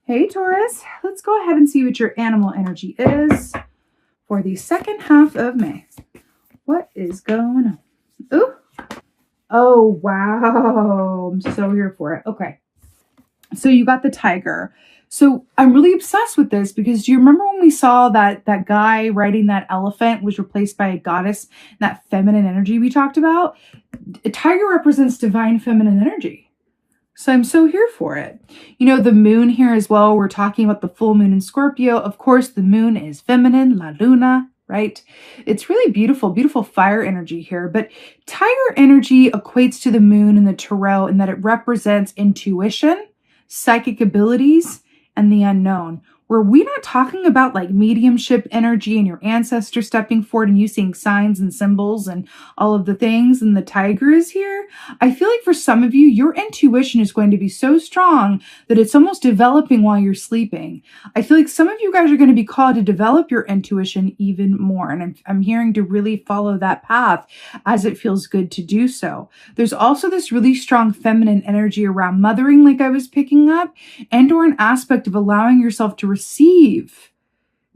Hey Taurus, let's go ahead and see what your animal energy is for the second half of May. What is going on? Ooh. Oh, wow. I'm so here for it. Okay. So you got the tiger. So I'm really obsessed with this because do you remember when we saw that guy riding that elephant was replaced by a goddess, that feminine energy we talked about? A tiger represents divine feminine energy. So I'm so here for it. You know, the moon here as well, we're talking about the full moon in Scorpio. Of course, the moon is feminine, la luna, right? It's really beautiful, beautiful fire energy here. But tiger energy equates to the moon in the tarot in that it represents intuition, psychic abilities, and the unknown. Were we not talking about like mediumship energy and your ancestors stepping forward and you seeing signs and symbols and all of the things, and the tiger is here? I feel like for some of you, your intuition is going to be so strong that it's almost developing while you're sleeping. I feel like some of you guys are going to be called to develop your intuition even more. And I'm hearing to really follow that path as it feels good to do so. There's also this really strong feminine energy around mothering, like I was picking up, and or an aspect of allowing yourself to receive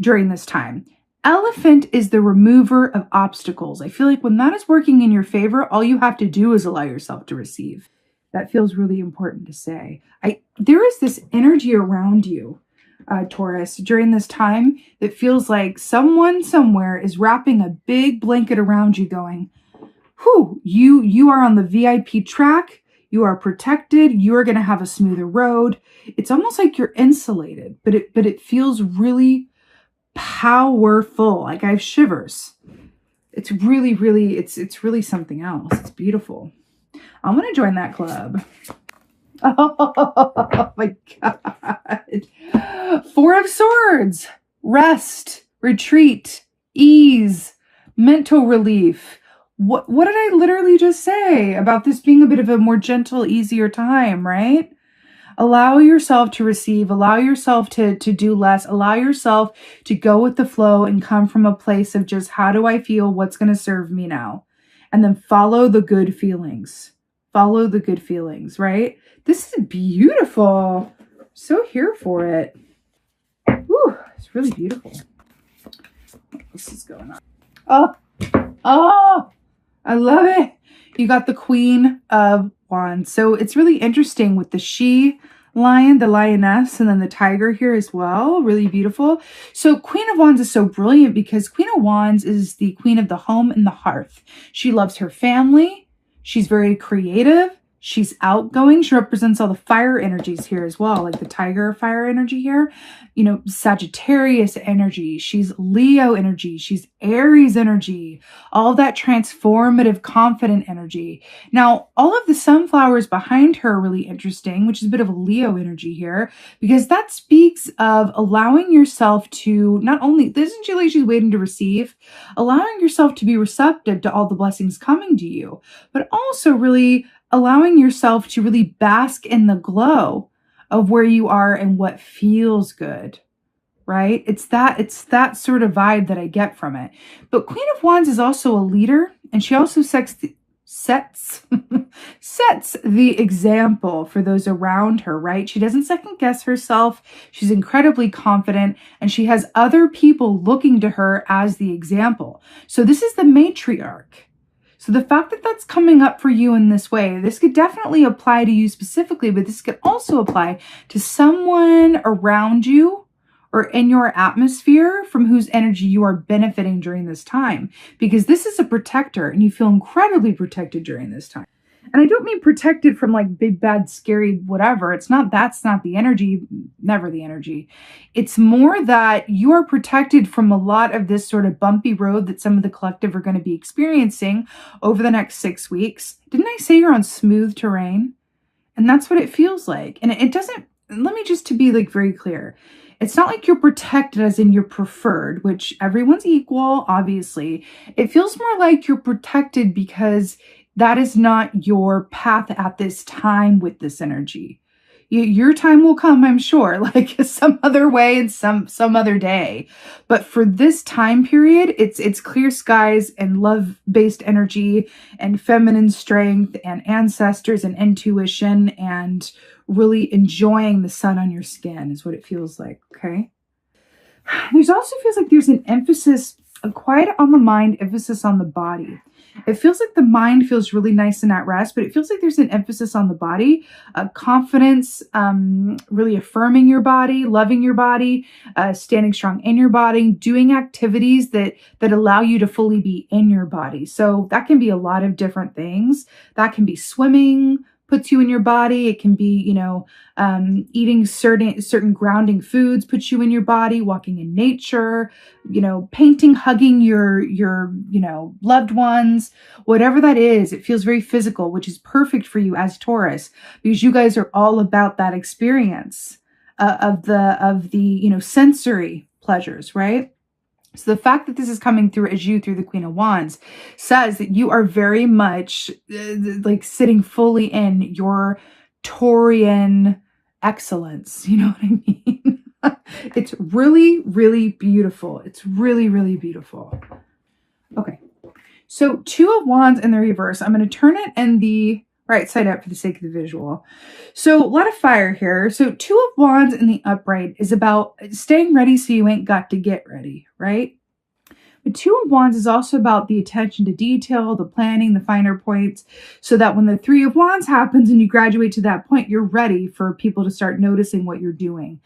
during this time. Elephant is the remover of obstacles. I feel like when that is working in your favor, all you have to do is allow yourself to receive. That feels really important to say. There is this energy around you, Taurus, during this time that feels like someone somewhere is wrapping a big blanket around you going, whew, you are on the VIP track. You are protected. You are going to have a smoother road. It's almost like you're insulated, but it feels really powerful. Like I have shivers. It's really, really, it's really something else. It's beautiful. I'm going to join that club. Oh my God. Four of Swords, rest, retreat, ease, mental relief. What did I literally just say about this being a bit of a more gentle, easier time, right? Allow yourself to receive, allow yourself to do less, allow yourself to go with the flow and come from a place of just, how do I feel? What's going to serve me now? And then follow the good feelings. Follow the good feelings, right? This is beautiful. So here for it. Whew, it's really beautiful. What else is going on? Oh, I love it. You got the Queen of Wands. So it's really interesting with the she lion, the lioness, and then the tiger here as well. Really beautiful. So Queen of Wands is so brilliant because Queen of Wands is the queen of the home and the hearth. She loves her family. She's very creative. She's outgoing. She represents all the fire energies here as well, like the tiger fire energy here. You know, Sagittarius energy. She's Leo energy. She's Aries energy. All of that transformative, confident energy. Now, all of the sunflowers behind her are really interesting, which is a bit of a Leo energy here, because that speaks of allowing yourself to not only, isn't she like she's waiting to receive, allowing yourself to be receptive to all the blessings coming to you, but also really allowing yourself to really bask in the glow of where you are and what feels good, right? It's that sort of vibe that I get from it. But Queen of Wands is also a leader, and she also sets the example for those around her, right? She doesn't second guess herself. She's incredibly confident, and she has other people looking to her as the example. So this is the matriarch. So the fact that that's coming up for you in this way, this could definitely apply to you specifically, but this could also apply to someone around you or in your atmosphere from whose energy you are benefiting during this time, because this is a protector and you feel incredibly protected during this time. And I don't mean protected from like big, bad, scary, whatever. That's not the energy, never the energy. It's more that you are protected from a lot of this sort of bumpy road that some of the collective are going to be experiencing over the next 6 weeks. Didn't I say you're on smooth terrain? And that's what it feels like. And it doesn't, let me just to be like very clear. It's not like you're protected as in you're preferred, which everyone's equal, obviously. It feels more like you're protected because that is not your path at this time with this energy. Your time will come, I'm sure, like some other way and some other day. But for this time period, it's clear skies and love-based energy and feminine strength and ancestors and intuition and really enjoying the sun on your skin is what it feels like, okay? There's also feels like there's an emphasis, a quiet on the mind, emphasis on the body. It feels like the mind feels really nice and at rest, but it feels like there's an emphasis on the body, confidence, really affirming your body, loving your body, standing strong in your body, doing activities that allow you to fully be in your body. So that can be a lot of different things. That can be swimming, puts you in your body. It can be, eating certain grounding foods, puts you in your body, walking in nature, painting, hugging your loved ones, whatever that is. It feels very physical, which is perfect for you as Taurus, because you guys are all about that experience of the sensory pleasures, right? So the fact that this is coming through as you through the Queen of Wands says that you are very much like sitting fully in your Taurian excellence. You know what I mean? It's really, really beautiful. It's really, really beautiful. Okay. So 2 of Wands in the reverse. I'm going to turn it in the right side up for the sake of the visual. So a lot of fire here. So 2 of Wands in the upright is about staying ready so you ain't got to get ready, right? But 2 of Wands is also about the attention to detail, the planning, the finer points, so that when the 3 of Wands happens and you graduate to that point, you're ready for people to start noticing what you're doing.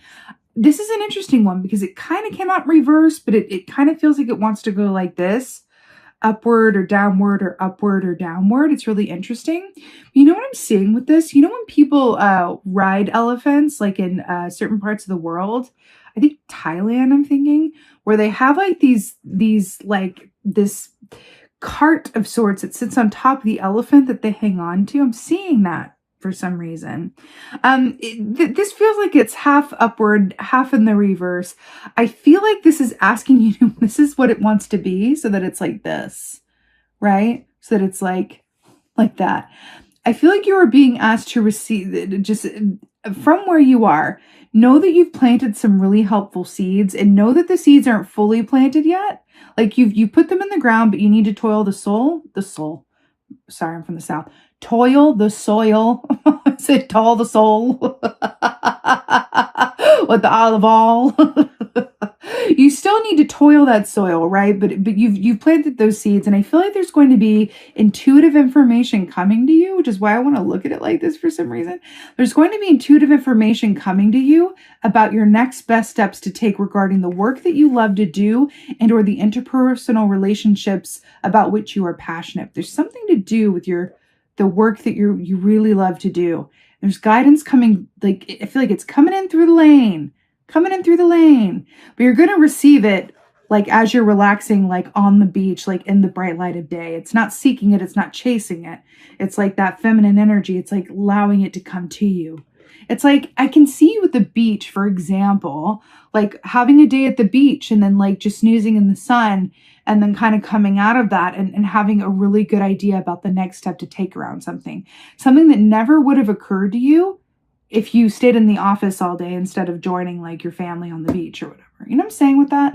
This is an interesting one because it kind of came out in reverse, but it kind of feels like it wants to go like this. Upward or downward or upward or downward. It's really interesting. You know what I'm seeing with this? You know when people ride elephants, like in certain parts of the world, I think Thailand, I'm thinking, where they have like these like this cart of sorts that sits on top of the elephant that they hang on to. I'm seeing that for some reason. This feels like it's half upward, half in the reverse. I feel like this is asking you to, this is what it wants to be, so that it's like this, right? So that it's like that. I feel like you are being asked to receive, just from where you are, know that you've planted some really helpful seeds, and know that the seeds aren't fully planted yet. Like you put them in the ground, but you need to toil the soul. Sorry, I'm from the South. Toil the soil. Say toil the soul. With the olive oil. You still need to toil that soil, right? But you've planted those seeds, and I feel like there's going to be intuitive information coming to you, which is why I want to look at it like this for some reason. There's going to be intuitive information coming to you about your next best steps to take regarding the work that you love to do and or the interpersonal relationships about which you are passionate. There's something to do with the work that you really love to do. There's guidance coming, like I feel like it's coming in through the lane, but you're going to receive it like as you're relaxing, like on the beach, like in the bright light of day. It's not seeking it. It's not chasing it. It's like that feminine energy. It's like allowing it to come to you. It's like, I can see you at the beach, for example, like having a day at the beach and then like just snoozing in the sun and then kind of coming out of that and having a really good idea about the next step to take around something that never would have occurred to you if you stayed in the office all day instead of joining like your family on the beach or whatever. You know what I'm saying with that?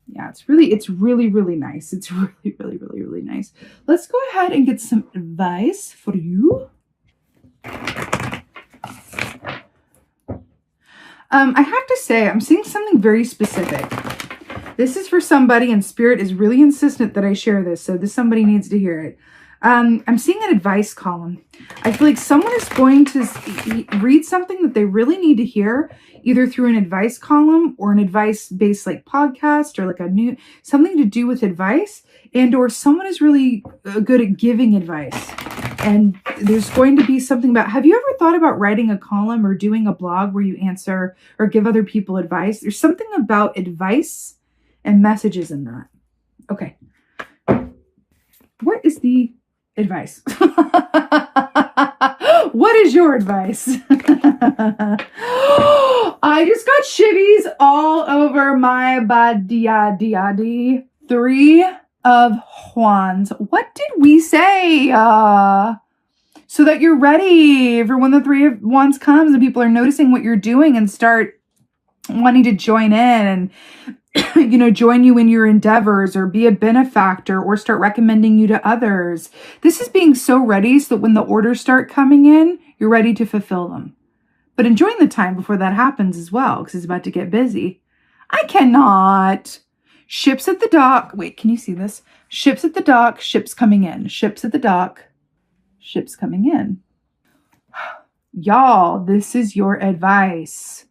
Yeah, it's really, really nice. It's really, really, really, really nice. Let's go ahead and get some advice for you. I have to say, I'm seeing something very specific. This is for somebody, and Spirit is really insistent that I share this, so somebody needs to hear it. I'm seeing an advice column. I feel like someone is going to read something that they really need to hear, either through an advice column or an advice-based like podcast or like something to do with advice, and or someone is really good at giving advice. And there's going to be something about, have you ever thought about writing a column or doing a blog where you answer or give other people advice? There's something about advice and messages in that. Okay. What is the advice? What is your advice? I just got shivvies all over my body. 3 of Wands. What did we say? so that you're ready for when the Three of Wands comes and people are noticing what you're doing and start wanting to join in and, you know, join you in your endeavors or be a benefactor or start recommending you to others. This is being so ready so that when the orders start coming in, you're ready to fulfill them. But enjoying the time before that happens as well, because it's about to get busy. I cannot. Ships at the dock. Wait, can you see this? Ships at the dock, ships coming in. Ships at the dock, ships coming in. Y'all, this is your advice.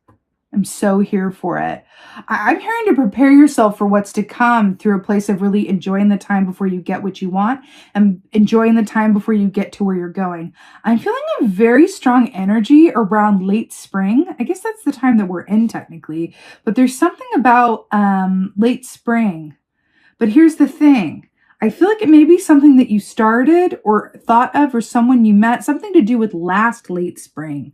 I'm so here for it. I'm hearing to prepare yourself for what's to come through a place of really enjoying the time before you get what you want and enjoying the time before you get to where you're going. I'm feeling a very strong energy around late spring. I guess that's the time that we're in technically, but there's something about late spring. But here's the thing. I feel like it may be something that you started or thought of or someone you met, something to do with last late spring.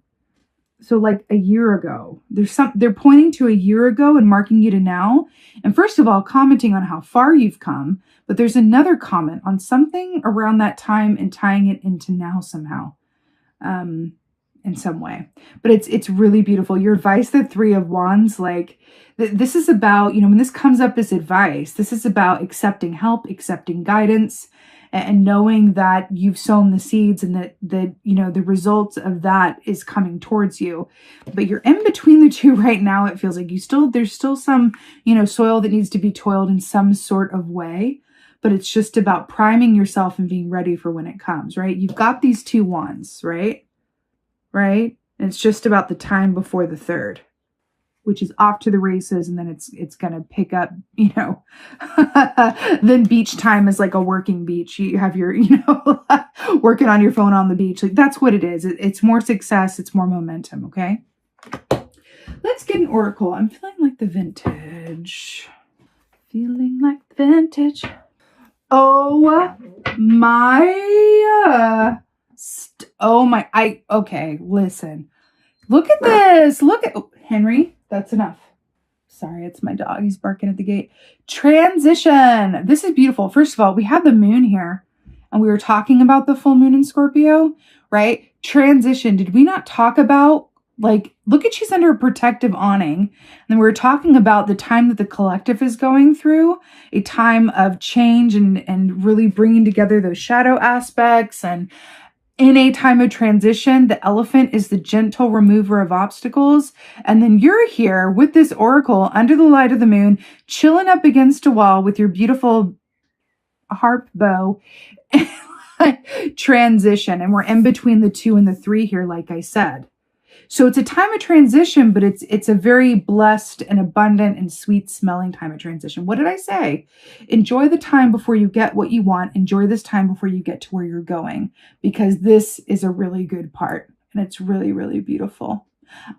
So like a year ago, they're pointing to a year ago and marking you to now. And first of all, commenting on how far you've come, but there's another comment on something around that time and tying it into now somehow, in some way. But it's really beautiful. Your advice, the Three of Wands, like this is about, you know, when this comes up as advice, this is about accepting help, accepting guidance, and knowing that you've sown the seeds and that you know, the results of that is coming towards you. But you're in between the two right now. It feels like there's still some, you know, soil that needs to be toiled in some sort of way, but it's just about priming yourself and being ready for when it comes, right? You've got these two wands, right? Right? And it's just about the time before the third, which is off to the races, and then it's going to pick up, you know, then beach time is like a working beach. You have your, you know, working on your phone on the beach. Like that's what it is. It's more success. It's more momentum. Okay. Let's get an oracle. I'm feeling like the vintage. Feeling like vintage. Oh my, okay, listen. Look at this. Look at, oh, Henry. That's enough. Sorry, it's my dog. He's barking at the gate. Transition. This is beautiful. First of all, we have the moon here, and we were talking about the full moon in Scorpio, right? Transition. Did we not talk about, like, look at, she's under a protective awning. And then we were talking about the time that the collective is going through, a time of change and really bringing together those shadow aspects. And in a time of transition, the elephant is the gentle remover of obstacles. And then you're here with this oracle under the light of the moon, chilling up against a wall with your beautiful harp bow. Transition. And we're in between the 2 and the 3 here, like I said. So it's a time of transition, but it's a very blessed and abundant and sweet smelling time of transition. What did I say? Enjoy the time before you get what you want. Enjoy this time before you get to where you're going, because this is a really good part and it's really, really beautiful.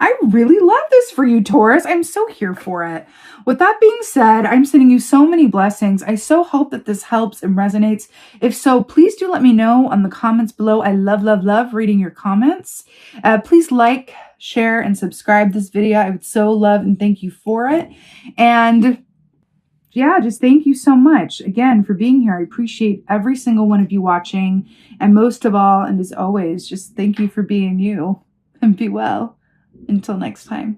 I really love this for you, Taurus. I'm so here for it. With that being said, I'm sending you so many blessings. I so hope that this helps and resonates. If so, please do let me know on the comments below. I love, love, love reading your comments. Please like, share, and subscribe this video. I would so love and thank you for it. And yeah, just thank you so much again for being here. I appreciate every single one of you watching. And most of all, and as always, just thank you for being you, and be well. Until next time.